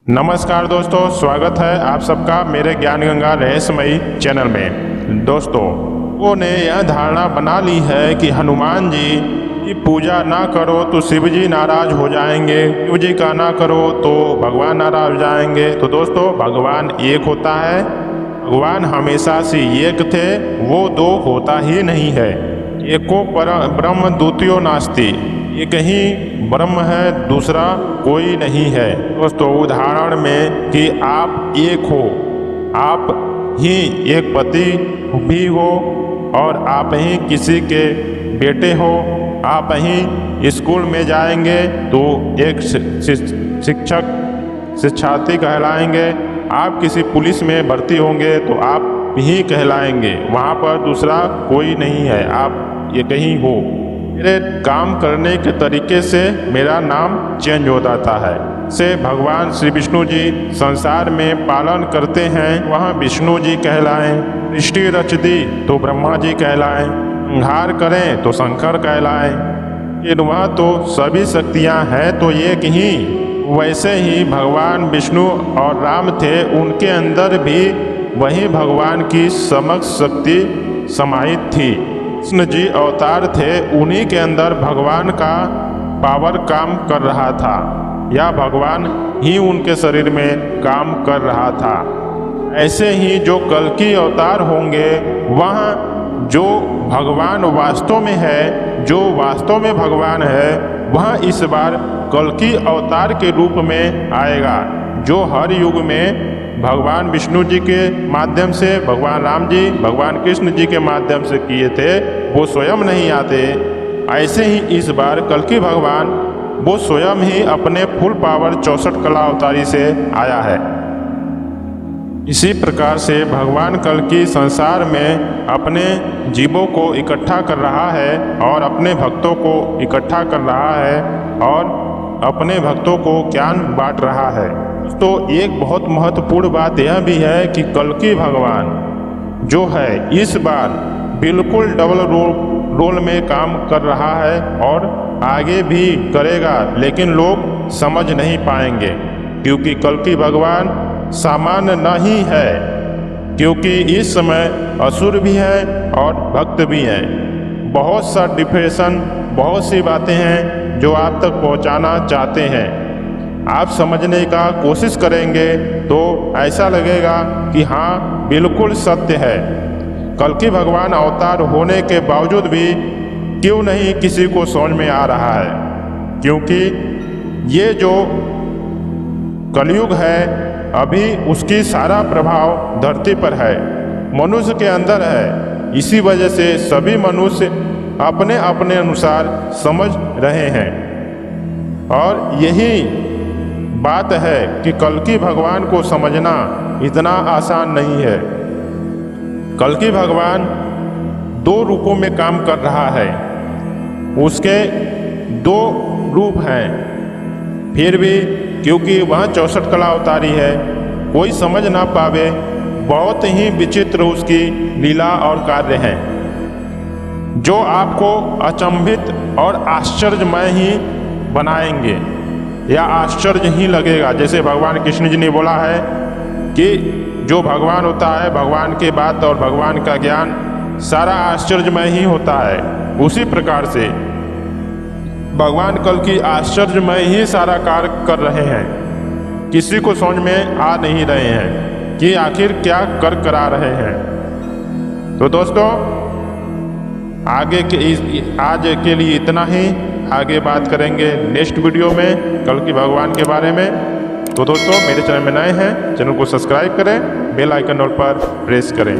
नमस्कार दोस्तों, स्वागत है आप सबका मेरे ज्ञान गंगा रहस्यमयी चैनल में। दोस्तों, वो ने यह धारणा बना ली है कि हनुमान जी की पूजा ना करो तो शिव जी नाराज हो जाएंगे, शिव जी का ना करो तो भगवान नाराज हो जाएंगे। तो दोस्तों, भगवान एक होता है, भगवान हमेशा से एक थे, वो दो होता ही नहीं है। एको ब्रह्म द्वितीयो नास्ति, एक ही ब्रह्म है, दूसरा कोई नहीं है। दोस्तों, उदाहरण में कि आप एक हो, आप ही एक पति भी हो और आप ही किसी के बेटे हो, आप ही स्कूल में जाएंगे तो एक शिक्षक शिक्षार्थी कहलाएंगे, आप किसी पुलिस में भर्ती होंगे तो आप ही कहलाएंगे, वहाँ पर दूसरा कोई नहीं है, आप एक ही हो। मेरे काम करने के तरीके से मेरा नाम चेंज हो जाता है। से भगवान श्री विष्णु जी संसार में पालन करते हैं, वहाँ विष्णु जी कहलाएं, सृष्टि रच दी तो ब्रह्मा जी कहलाएं, संहार करें तो शंकर कहलाएं। वहाँ तो सभी शक्तियाँ हैं तो एक ही। वैसे ही भगवान विष्णु और राम थे, उनके अंदर भी वही भगवान की समस्त शक्ति समाहित थी। कृष्ण जी अवतार थे, उन्हीं के अंदर भगवान का पावर काम कर रहा था, या भगवान ही उनके शरीर में काम कर रहा था। ऐसे ही जो कल की अवतार होंगे, वह जो भगवान वास्तव में है, जो वास्तव में भगवान है, वह इस बार कल की अवतार के रूप में आएगा। जो हर युग में भगवान विष्णु जी के माध्यम से, भगवान राम जी, भगवान कृष्ण जी के माध्यम से किए थे, वो स्वयं नहीं आते। ऐसे ही इस बार कल की भगवान वो स्वयं ही अपने फुल पावर 64 कला अवतारी से आया है। इसी प्रकार से भगवान कल की संसार में अपने जीवों को इकट्ठा कर रहा है और अपने भक्तों को इकट्ठा कर रहा है और अपने भक्तों को ज्ञान बांट रहा है। तो एक बहुत महत्वपूर्ण बात यह भी है कि कल की भगवान जो है इस बार बिल्कुल डबल रोल में काम कर रहा है और आगे भी करेगा, लेकिन लोग समझ नहीं पाएंगे क्योंकि कल की भगवान सामान्य नहीं है, क्योंकि इस समय असुर भी है और भक्त भी हैं। बहुत सा डिप्रेशन, बहुत सी बातें हैं जो आप तक पहुंचाना चाहते हैं। आप समझने का कोशिश करेंगे तो ऐसा लगेगा कि हाँ, बिल्कुल सत्य है। कल की भगवान अवतार होने के बावजूद भी क्यों नहीं किसी को समझ में आ रहा है, क्योंकि ये जो कलयुग है, अभी उसकी सारा प्रभाव धरती पर है, मनुष्य के अंदर है। इसी वजह से सभी मनुष्य अपने अपने अनुसार समझ रहे हैं और यही बात है कि कल की भगवान को समझना इतना आसान नहीं है। कल की भगवान दो रूपों में काम कर रहा है, उसके दो रूप हैं, फिर भी क्योंकि वह 64 कला अवतारी है, कोई समझ ना पावे, बहुत ही विचित्र उसकी लीला और कार्य हैं जो आपको अचंभित और आश्चर्यमय ही बनाएंगे या आश्चर्य ही लगेगा। जैसे भगवान कृष्ण जी ने बोला है कि जो भगवान होता है, भगवान के बात और भगवान का ज्ञान सारा आश्चर्यमय ही होता है, उसी प्रकार से भगवान कल की आश्चर्यमय ही सारा कार्य कर रहे हैं। किसी को समझ में आ नहीं रहे हैं कि आखिर क्या कर करा रहे हैं। तो दोस्तों, आज के लिए इतना ही। आगे बात करेंगे नेक्स्ट वीडियो में कल की भगवान के बारे में। तो दोस्तों, मेरे चैनल में नए हैं, चैनल को सब्सक्राइब करें, बेल आइकन पर प्रेस करें।